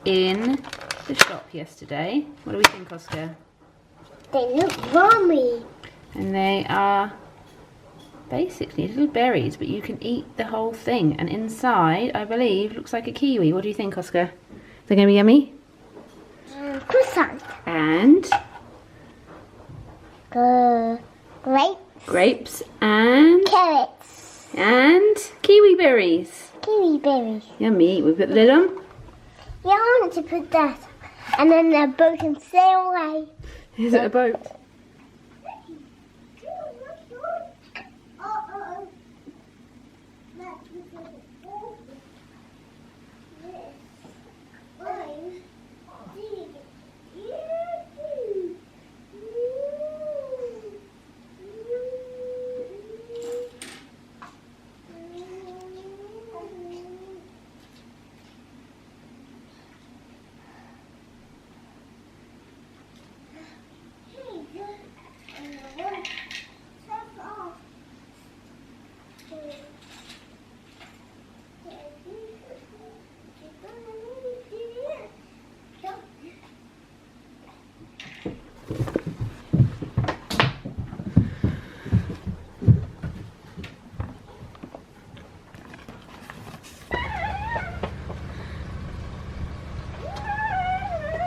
in the shop yesterday. What do we think, Oscar? They look yummy. And they are basically little berries, but you can eat the whole thing. And inside, I believe, looks like a kiwi. What do you think, Oscar? Is it going to be yummy? Croissant. And? Grapes and? Carrots. And kiwi berries. Kiwi berries. Yummy. We put the lid on? Yeah, I want to put that. And then the boat can sail away. Is it a boat?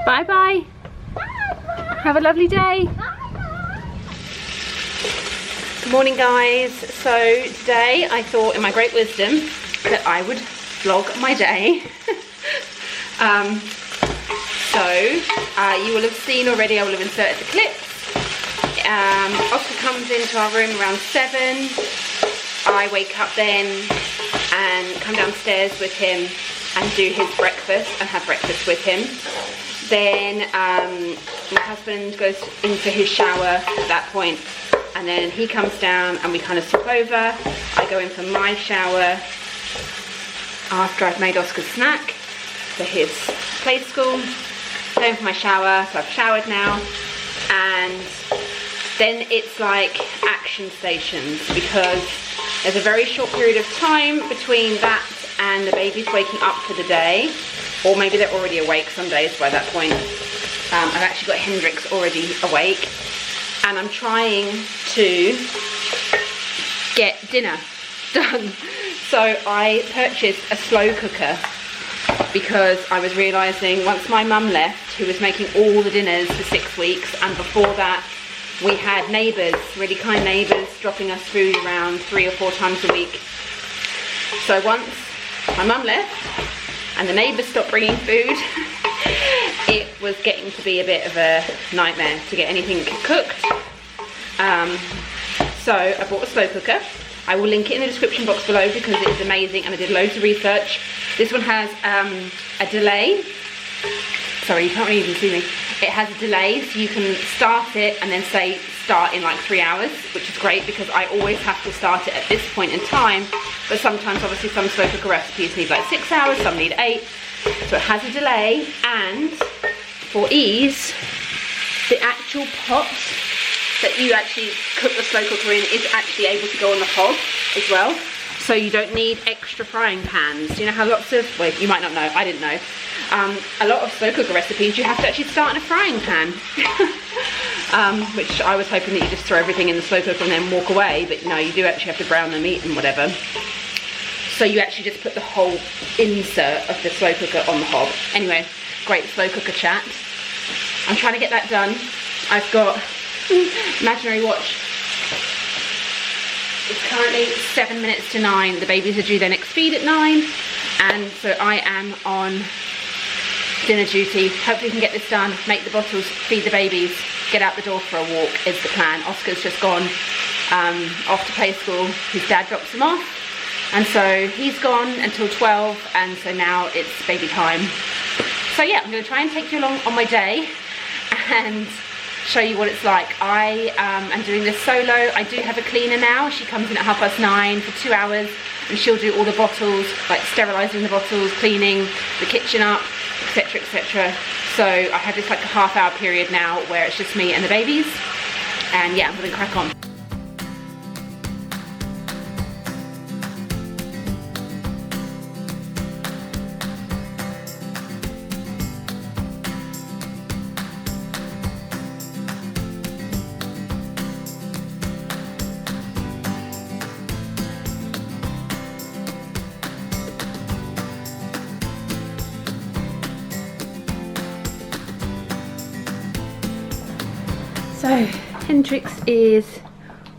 Bye-bye. Have a lovely day. Good morning, guys. So today I thought in my great wisdom that I would vlog my day. You will have seen already, I will have inserted the clips. Oscar comes into our room around 7. I wake up then and come downstairs with him and do his breakfast and have breakfast with him. Then my husband goes in for his shower at that point, and then he comes down and we kind of swap over. I go in for my shower after I've made Oscar's snack for his play school. Go in for my shower, so I've showered now, and then it's like action stations, because there's a very short period of time between that and the baby's waking up for the day, or maybe they're already awake some days by that point. I've actually got Hendrix already awake, and I'm trying to get dinner done. So I purchased a slow cooker because I was realising once my mum left, who was making all the dinners for 6 weeks, and before that we had neighbours, really kind neighbours, dropping us food around 3 or 4 times a week. So once my mum left and the neighbours stopped bringing food, it was getting to be a bit of a nightmare to get anything cooked. So I bought a slow cooker. I will link it in the description box below because it is amazing and I did loads of research. This one has a delay. Sorry, you can't really even see me. It has a delay, so you can start it and then say start in like 3 hours, which is great because I always have to start it at this point in time. But sometimes, obviously, some slow cooker recipes need like 6 hours, some need 8. So it has a delay, and for ease, the actual pot that you actually cook the slow cooker in is actually able to go on the hob as well. So you don't need extra frying pans. You know how lots of, well, you might not know, I didn't know. A lot of slow cooker recipes, you have to actually start in a frying pan. Which I was hoping that you just throw everything in the slow cooker and then walk away, but no, you do actually have to brown the meat and whatever. So you actually just put the whole insert of the slow cooker on the hob. Anyway, great slow cooker chat. I'm trying to get that done. I've got imaginary watch. It's currently 7 minutes to 9. The babies are due their next feed at 9, and so I am on dinner duty. Hopefully we can get this done, make the bottles, feed the babies, get out the door for a walk is the plan. Oscar's just gone off to play school. His dad drops him off, and so he's gone until 12, and so now it's baby time. So yeah, I'm going to try and take you along on my day and show you what it's like. I am doing this solo. I do have a cleaner now. She comes in at 9:30 for 2 hours, and she'll do all the bottles, like sterilising the bottles, cleaning the kitchen up, etc, etc. So I have this like a half-hour period now where it's just me and the babies, and yeah, I'm gonna crack on. So Hendrix is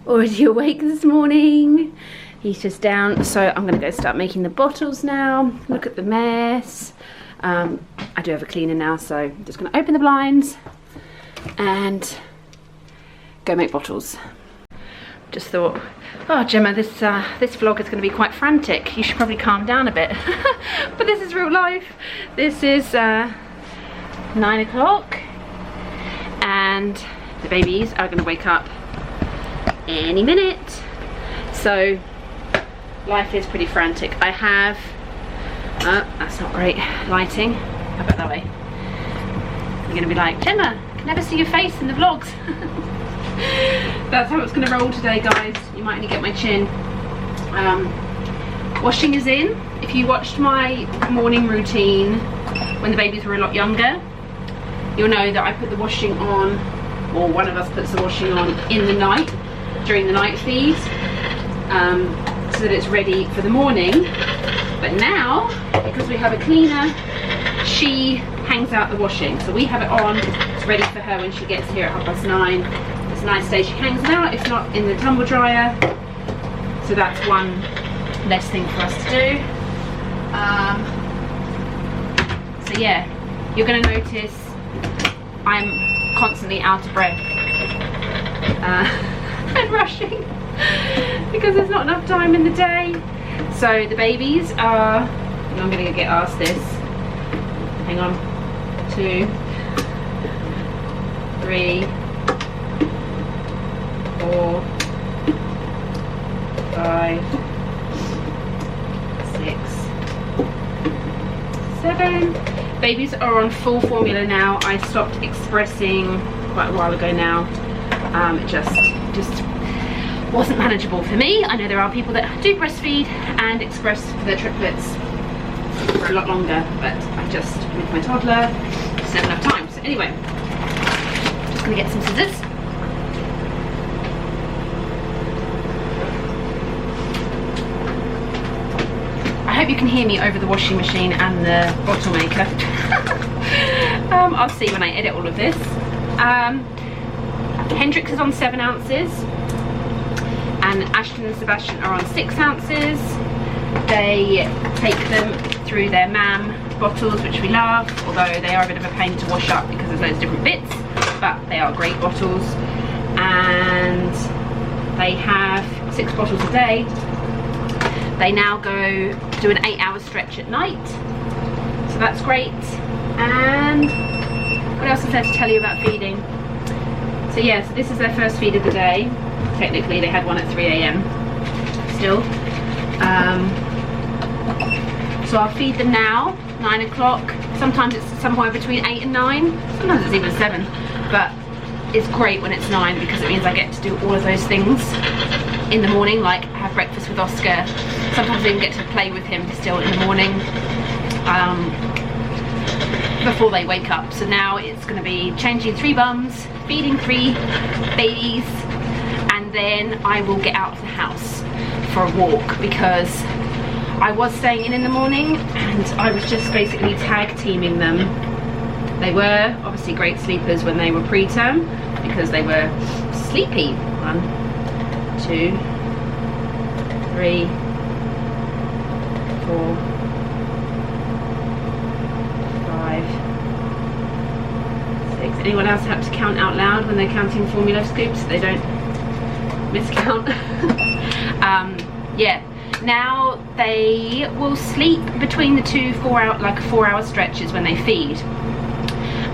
already awake this morning. He's just down, so I'm gonna go start making the bottles now. Look at the mess. I do have a cleaner now, so I'm just gonna open the blinds and go make bottles. Just thought, oh Gemma, this vlog is gonna be quite frantic. You should probably calm down a bit. But this is real life. This is 9 o'clock and the babies are gonna wake up any minute. So life is pretty frantic. I have, that's not great lighting. How about that way? You're gonna be like, Gemma, I can never see your face in the vlogs. That's how it's gonna roll today, guys. You might only get my chin. Washing is in. If you watched my morning routine when the babies were a lot younger, you'll know that I put the washing on, or one of us puts the washing on in the night, during the night feed, so that it's ready for the morning. But now, because we have a cleaner, she hangs out the washing. So we have it on, it's ready for her when she gets here at 9:30. It's a nice day, she hangs it out, if not in the tumble dryer. So that's one less thing for us to do. So yeah, you're gonna notice I'm constantly out of breath and rushing because there's not enough time in the day. So the babies are, I'm gonna get asked this, hang on, 2, 3, 4, 5, 6, 7. Babies are on full formula now. I stopped expressing quite a while ago now. It just wasn't manageable for me. I know there are people that do breastfeed and express for their triplets for a lot longer, but I just, with my toddler, just don't have enough time. So anyway, just gonna get some scissors. I hope you can hear me over the washing machine and the bottle maker. I'll see when I edit all of this. Hendrix is on 7 ounces and Ashton and Sebastian are on 6 ounces. They take them through their MAM bottles, which we love, although they are a bit of a pain to wash up because there's loads of different bits, but they are great bottles. And they have 6 bottles a day. They now go do an 8-hour stretch at night, so that's great. And what else is there to tell you about feeding? So yeah, so this is their first feed of the day. Technically they had one at 3 AM still. So I'll feed them now, 9 o'clock. Sometimes it's somewhere between 8 and 9. Sometimes it's even 7. But it's great when it's 9 because it means I get to do all of those things in the morning, like have breakfast with Oscar. Sometimes I even get to play with him still in the morning before they wake up. So now it's going to be changing 3 bums, feeding 3 babies, and then I will get out of the house for a walk because I was staying in the morning and I was just basically tag teaming them. They were obviously great sleepers when they were preterm because they were sleepy. 1, 2, 3, 4, 5, 6. Anyone else have to count out loud when they're counting formula scoops so they don't miscount? Yeah, now they will sleep between the 2 4-hour stretches when they feed,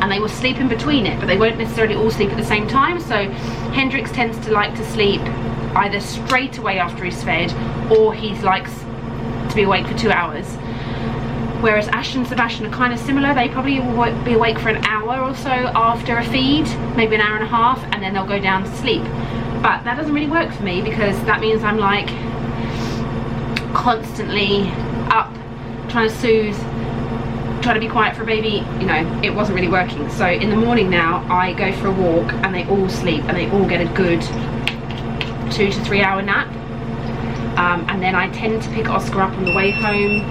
and they will sleep in between it, but they won't necessarily all sleep at the same time. So Hendrix tends to like to sleep either straight away after he's fed, or he likes to be awake for 2 hours. Whereas Ashton and Sebastian are kind of similar. They probably will be awake for an hour or so after a feed, maybe an hour and a half, and then they'll go down to sleep. But that doesn't really work for me because that means I'm like constantly up, trying to soothe, trying to be quiet for a baby. You know, it wasn't really working. So in the morning now, I go for a walk and they all sleep and they all get a good 2 to 3 hour nap. And then I tend to pick Oscar up on the way home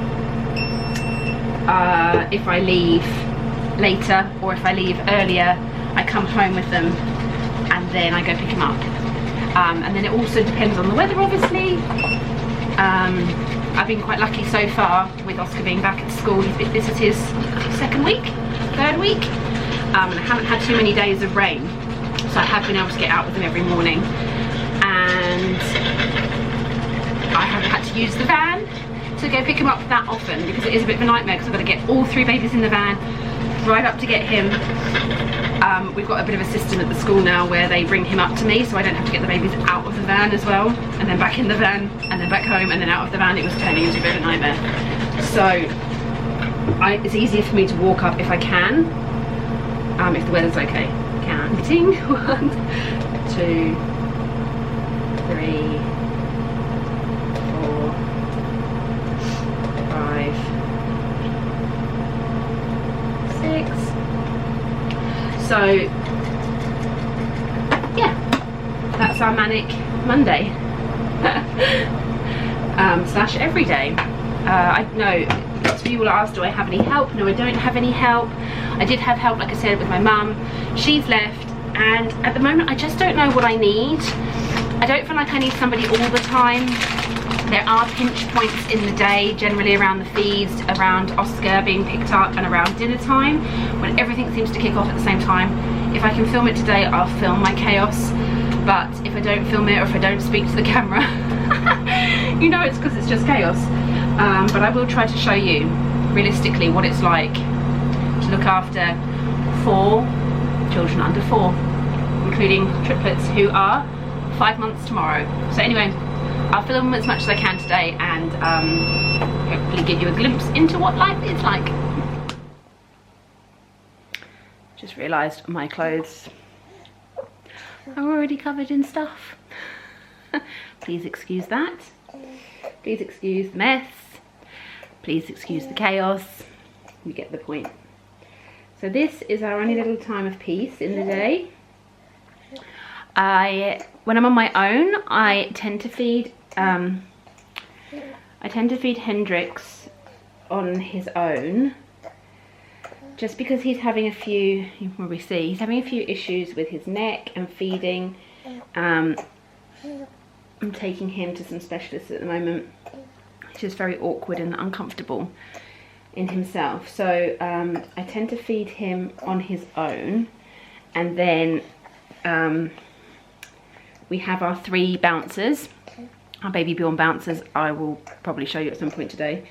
if I leave later, or if I leave earlier, I come home with them and then I go pick him up. And then it also depends on the weather, obviously. I've been quite lucky so far with Oscar being back at school. This is his third week, and I haven't had too many days of rain, so I have been able to get out with him every morning, and I haven't had to use the van to go pick him up that often, because it is a bit of a nightmare, because I've got to get all 3 babies in the van, drive up to get him. We've got a bit of a system at the school now where they bring him up to me, so I don't have to get the babies out of the van as well, and then back in the van, and then back home, and then out of the van. It was turning into a bit of a nightmare. So it's easier for me to walk up if I can, if the weather's okay. Counting 1, 2, 3, 4, 5, 6. So yeah, that's our manic Monday slash everyday. I know lots of you will ask, do I have any help? No, I don't have any help. I did have help, like I said, with my mum. She's left, and at the moment I just don't know what I need. I don't feel like I need somebody all the time. There are pinch points in the day, generally around the feeds, around Oscar being picked up, and around dinner time, when everything seems to kick off at the same time. If I can film it today, I'll film my chaos, but if I don't film it, or if I don't speak to the camera, you know it's because it's just chaos. But I will try to show you realistically what it's like to look after 4 children under 4, including triplets who are 5 months tomorrow. So anyway, I'll film as much as I can today, and hopefully give you a glimpse into what life is like. Just realised my clothes are already covered in stuff. Please excuse that. Please excuse the mess. Please excuse the chaos. You get the point. So this is our only little time of peace in the day. When I'm on my own, I tend to feed Hendrix on his own, just because he's having a few, you can probably see, he's having a few issues with his neck and feeding. I'm taking him to some specialists at the moment. He's just very awkward and uncomfortable in himself. So I tend to feed him on his own, and then we have our 3 bouncers, our baby born bouncers. I will probably show you at some point today.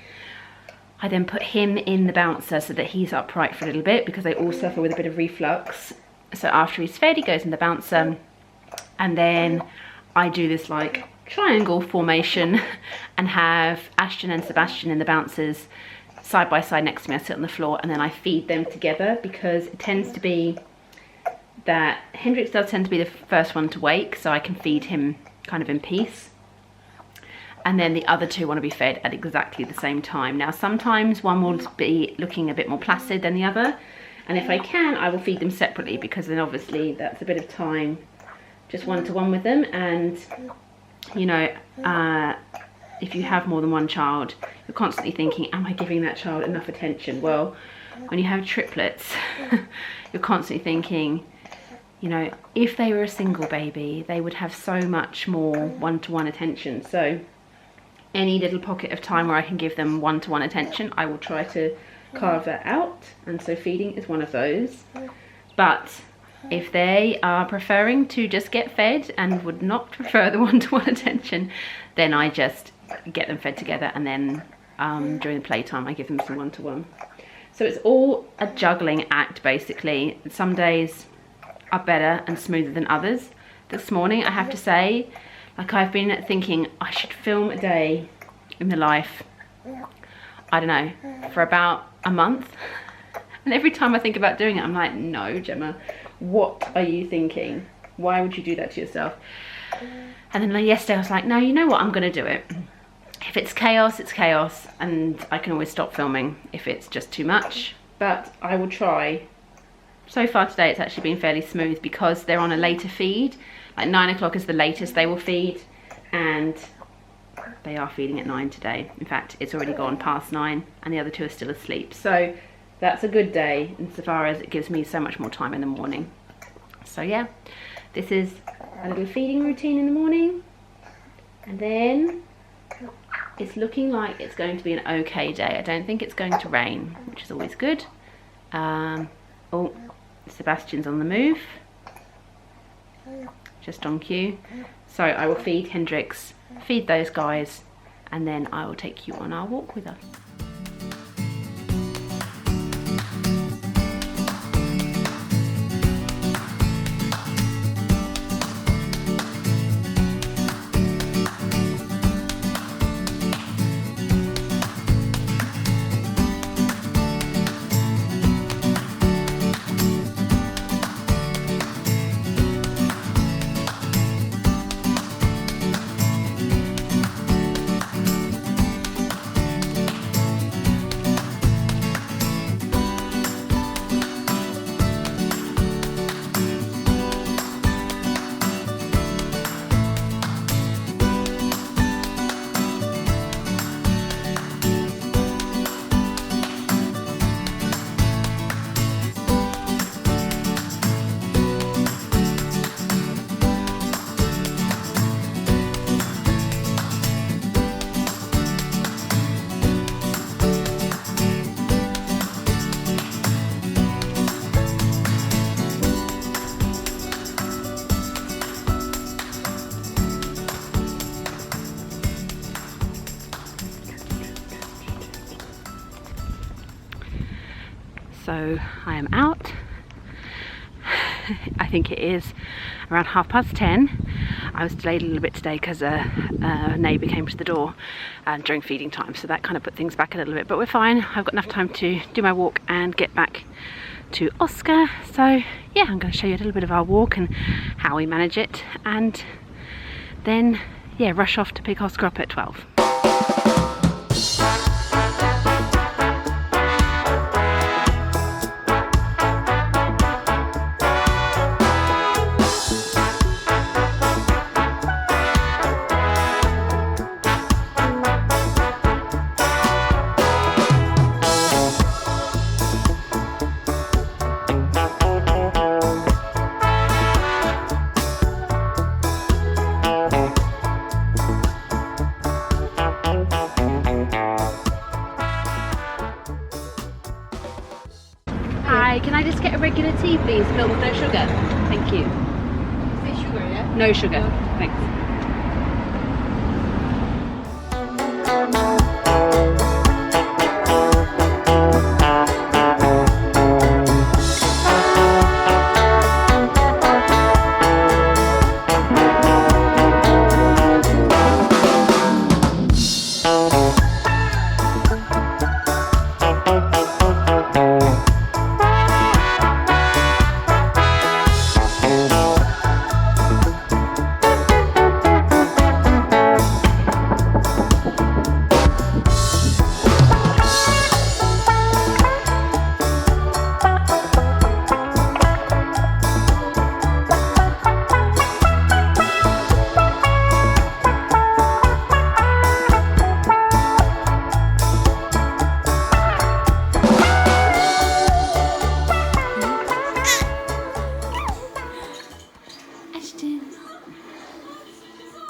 I then put him in the bouncer so that he's upright for a little bit, because they all suffer with a bit of reflux. So after he's fed, he goes in the bouncer, and then I do this like triangle formation and have Ashton and Sebastian in the bouncers side by side next to me. I sit on the floor, and then I feed them together, because it tends to be that Hendrix does tend to be the first one to wake, so I can feed him kind of in peace, and then the other 2 want to be fed at exactly the same time. Now sometimes one will be looking a bit more placid than the other, and if I can, I will feed them separately, because then obviously that's a bit of time just one-to-one with them. And you know, if you have more than one child, you're constantly thinking, am I giving that child enough attention? Well, when you have triplets, you're constantly thinking, you know, if they were a single baby, they would have so much more one-to-one attention. So any little pocket of time where I can give them one-to-one attention, I will try to carve that out. And so feeding is one of those. But if they are preferring to just get fed and would not prefer the one-to-one attention, then I just get them fed together, and then during the playtime I give them some one-to-one. So it's all a juggling act, basically. Some days are better and smoother than others. This morning, I have to say, like, I've been thinking I should film a day in the life, I don't know, for about a month. And every time I think about doing it, I'm like, no, Gemma, what are you thinking? Why would you do that to yourself? And then yesterday I was like, no, you know what, I'm gonna do it. If it's chaos, it's chaos, and I can always stop filming if it's just too much, but I will try. So far today it's actually been fairly smooth, because they're on a later feed. Like 9 o'clock is the latest they will feed, and they are feeding at 9 today. In fact, it's already gone past 9 and the other 2 are still asleep. So that's a good day insofar as it gives me so much more time in the morning. So yeah, This is a little feeding routine in the morning, and then it's looking like it's going to be an okay day. I don't think it's going to rain, which is always good. Oh, Sebastian's on the move, just on cue. So I will feed Hendrix, feed those guys, and then I will take you on our walk with us. So I am out. I think it is around 10:30. I was delayed a little bit today because a neighbour came to the door during feeding time, so that kind of put things back a little bit, but we're fine. I've got enough time to do my walk and get back to Oscar. So yeah, I'm going to show you a little bit of our walk and how we manage it, and then yeah, rush off to pick Oscar up at 12. Hi, can I just get a regular tea, please, filled with no sugar? Thank you. Is it sugar, yeah? No sugar, thanks.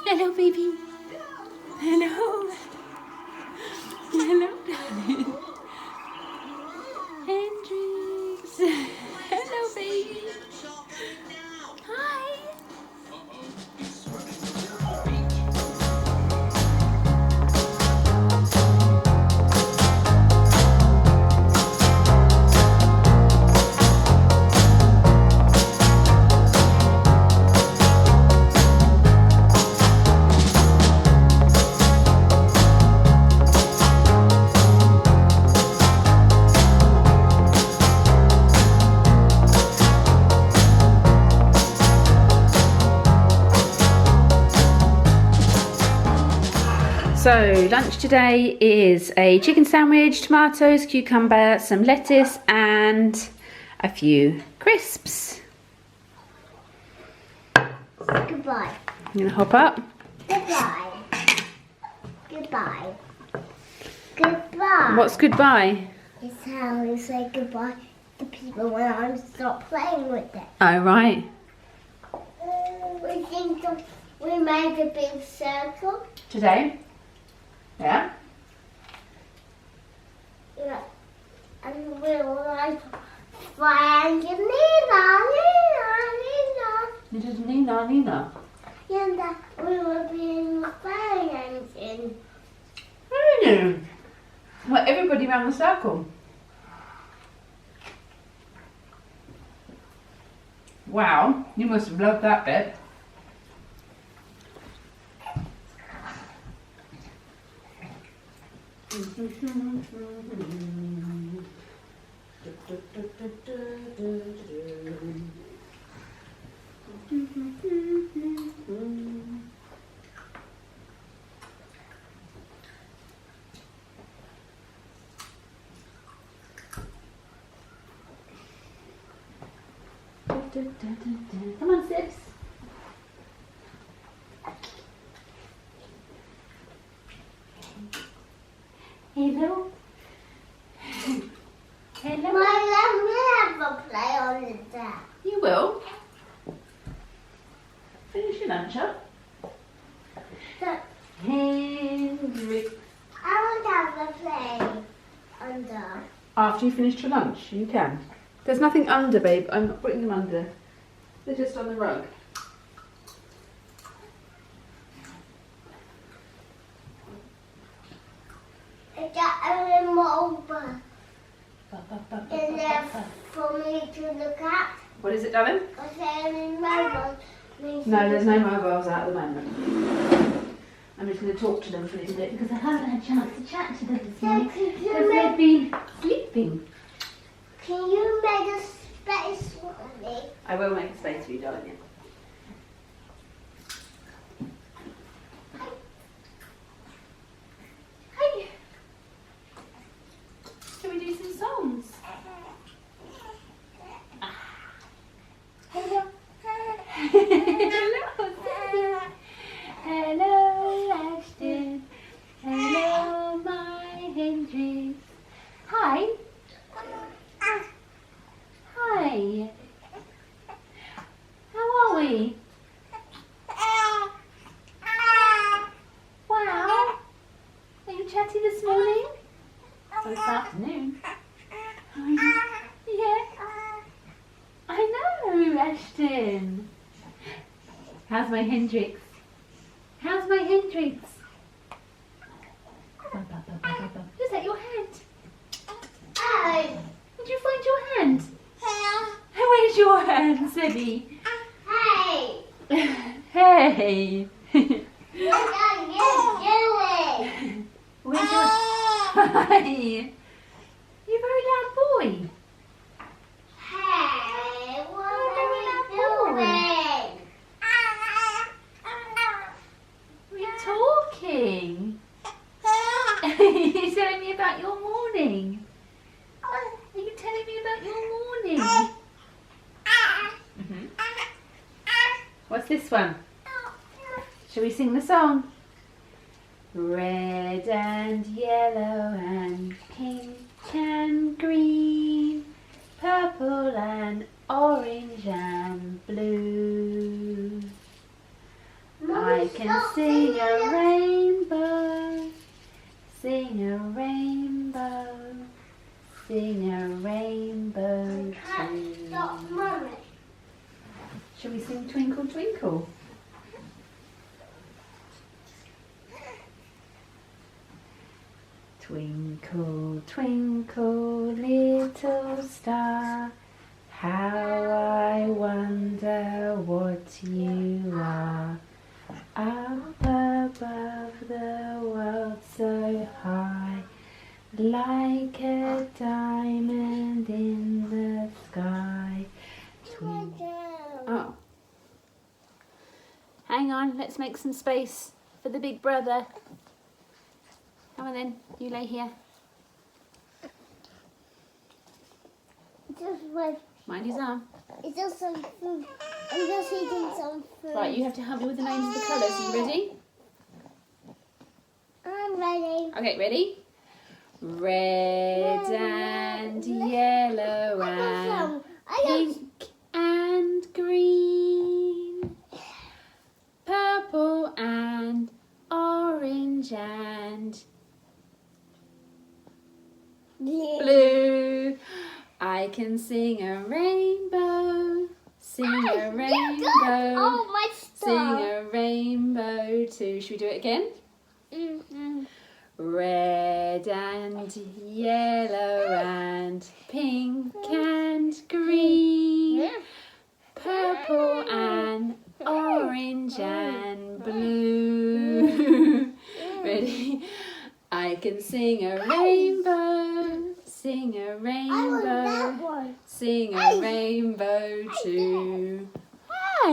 Hello, baby. Hello. Hello, darling. Hendrix. Hello, baby. Hi. So lunch today is a chicken sandwich, tomatoes, cucumber, some lettuce and a few crisps. Goodbye. I'm gonna hop up. Goodbye. Goodbye. Goodbye. What's goodbye? It's how we say goodbye to people when I stop playing with them. Oh, right. we made a big circle. Today? Yeah? Yeah. And we were like triangle, Nina. You did Nina, Nina. Yeah, and we were being fire engine. Really? Well, everybody around the circle. Wow, you must have loved that bit. Come on, Sips. Hello. Hello. Let me have a play on the deck. You will. Finish your lunch up. Hendrik. I want to have a play under. After you finish your lunch, you can. There's nothing under, babe. I'm not putting them under. They're just on the rug. I got a remote in there for me to look at. What is it, darling? Because I remember me. No, there's no mobiles out at the moment. I'm just going to talk to them for a little bit because I haven't had a chance to chat to them this morning because they've been sleeping. Can you make a space for me? I will make a space for you, darling. Yeah. Hi. Shall we do some songs? Hello. Hello. Hello, Ashton. Hello, my Hendrix. Hi. Hi. How are we? Wow. Are you chatty this morning? Or this afternoon? Yeah. I know, Ashton. How's my Hendrix? How's my Hendrix? Is that your hand? Hey. Did you find your hand? Where's your hand, Sebby? Hey. Hey. What are you doing? Where's your... Hi. You're a very loud boy. Hey, what are you doing? We're talking. You're telling me about your morning. Are you telling me about your morning? What's this one? Shall we sing the song? Red and yellow and pink and green, purple and orange and blue. I can sing a rainbow, sing a rainbow, sing a rainbow too. Stop, Mummy. Shall we sing Twinkle Twinkle? Twinkle, twinkle, little star, how I wonder what you are. Up above the world so high, like a diamond in the sky. Oh. Hang on, let's make some space for the big brother. Come on then, you lay here. Just wait. Mind his arm. It's just some food. I'm just eating some food. Right, you have to help me with the names of the colours. Are you ready? I'm ready. Okay, ready? Red and yellow and pink and green. sing a rainbow, sing a rainbow, Oh, my sing star. a rainbow too. Should we do it again? Mm-hmm. Red and yellow and pink and green, purple and orange and blue. Ready? I can sing a rainbow, sing a I want that rainbow, one. sing a rainbow too. Hi!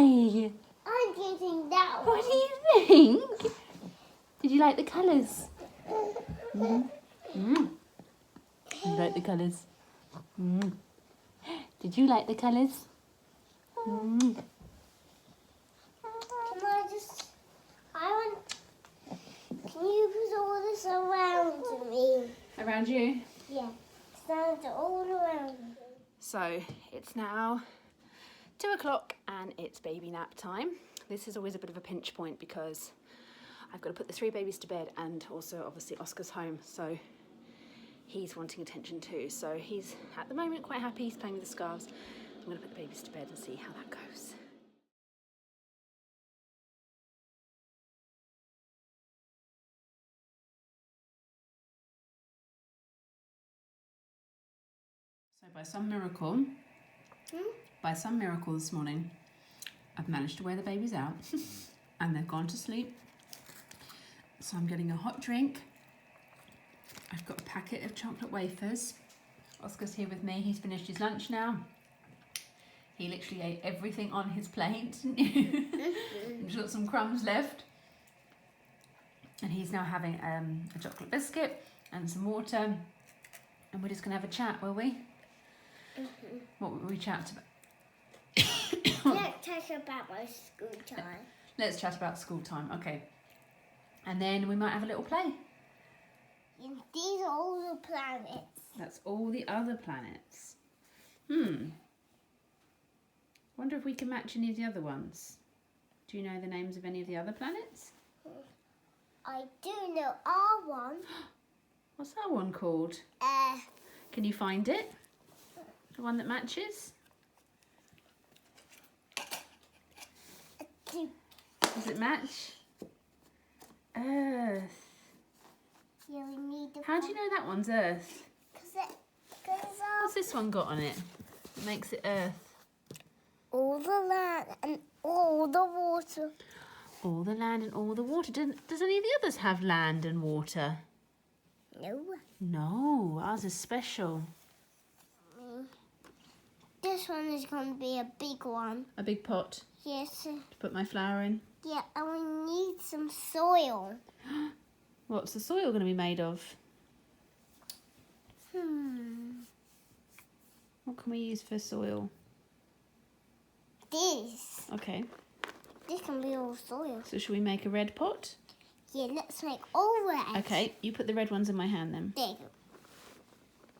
I'm getting that one. What do you think? Did you like the colours? Did you like the colours? Did you like the colours? Can I just... Can you put all this around me? Around you? Yeah. Stand all around me. So it's now 2 o'clock and it's baby nap time. This is always a bit of a pinch point because I've got to put the 3 babies to bed, and also obviously Oscar's home, so he's wanting attention too. So he's at the moment quite happy, he's playing with the scarves. I'm going to put the babies to bed and see how that goes. So by some miracle this morning, I've managed to wear the babies out and they've gone to sleep. So I'm getting a hot drink. I've got a packet of chocolate wafers. Oscar's here with me. He's finished his lunch now. He literally ate everything on his plate. He's got some crumbs left. And he's now having a chocolate biscuit and some water. And we're just going to have a chat, will we? What will we chat about? Let's talk about my school time. Let's chat about school time, okay. And then we might have a little play. And these are all the planets. That's all the other planets. Wonder if we can match any of the other ones. Do you know the names of any of the other planets? I do know R1. What's that one called? Can you find it? The one that matches? Does it match? Earth. Yeah, we need to. How do you know that one's Earth? What's this one got on it that makes it Earth? All the land and all the water. All the land and all the water. Does any of the others have land and water? No. No, ours is special. This one is going to be a big one. A big pot Yes. to put my flour in. Yeah, and we need some soil. What's the soil going to be made of? What can we use for soil? This. Okay, This can be all soil. so should we make a red pot? Yeah, let's make all red. Okay, you put the red ones in my hand then. There you go.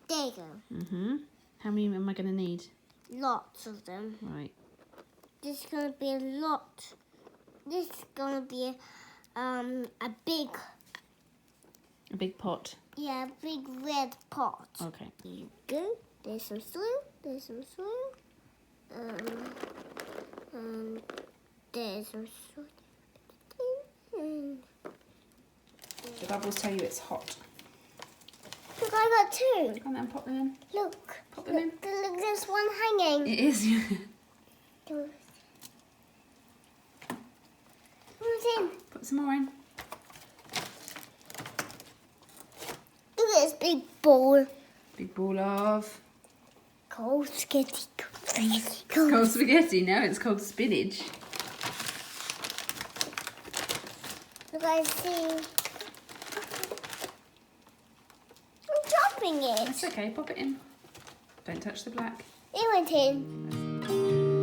There you go. How many am I going to need? Lots of them. Right. This is going to be a lot. This is going to be a big, A big pot. yeah, a big red pot. Okay. There you go. There's some soil. There's some soil. There's some soil. The bubbles tell you it's hot. Look, I got two. Come on, pop them in. Look. Pop them in. Look, there's one hanging. It is. Put it in. Put some more in. Look at this big ball. Big ball of Cold skitty. cold spaghetti. No, it's called spinach. Look, I see. I'm dropping it. That's okay. Pop it in. Don't touch the black. It went in.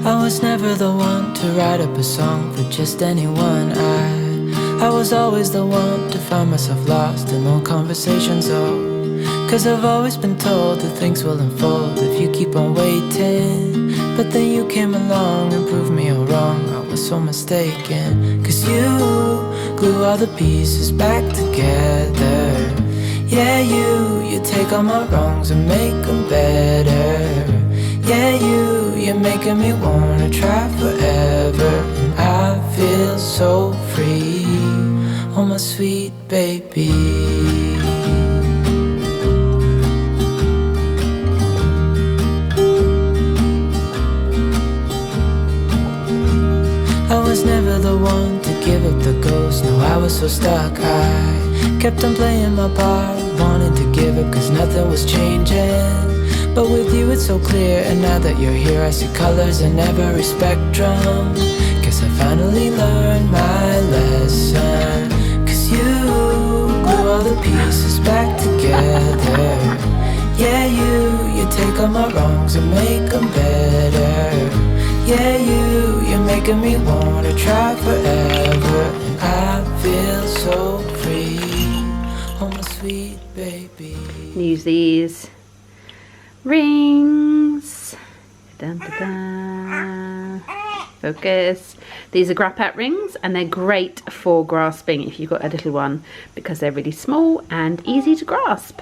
I was never the one to write up a song for just anyone. I was always the one to find myself lost in long conversations. Oh, 'Cause I've always been told that things will unfold if you keep on waiting. But then you came along and proved me all wrong. I was so mistaken. 'Cause you glue all the pieces back together. Yeah, you take all my wrongs and make them better. Yeah, you're making me wanna try forever. And I feel so free, oh my sweet baby. I was never the one to give up the ghost. No, I was so stuck. I kept on playing my part, wanting to give up 'cause nothing was changing. But with you it's so clear, and now that you're here I see colors in every spectrum. Guess I finally learned my lesson. 'Cause you glue all the pieces back together. Yeah, you take all my wrongs and make them better. Yeah, you're making me wanna try forever. And I feel so free, oh my sweet baby. Use these rings. Dun, dun, dun. Focus. These are grappat rings, and they're great for grasping if you've got a little one, because they're really small and easy to grasp.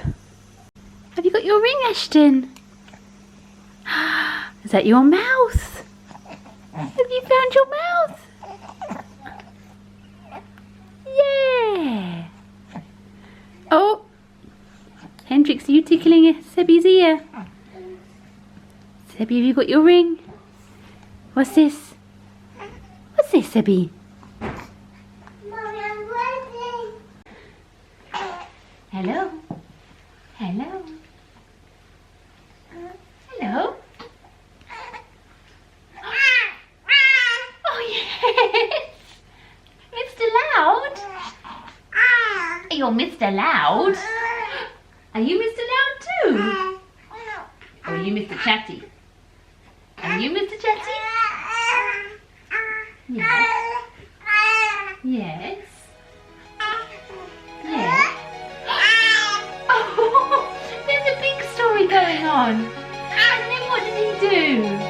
Have you got your ring, Ashton? Is that your mouth? Have you found your mouth? Yeah. Oh, Hendrix, are you tickling Sebby's ear? Sebby, have you got your ring? What's this? What's this, Sebby? Hello? Hello? Hello? Oh, yes! Mr. Loud? You're Mr. Loud? Are you Mr. Loud too? Or are you Mr. Chatty? Are you Mr. Chatty? Yes. Yes. Yes. Oh, there's a big story going on. And then what did he do?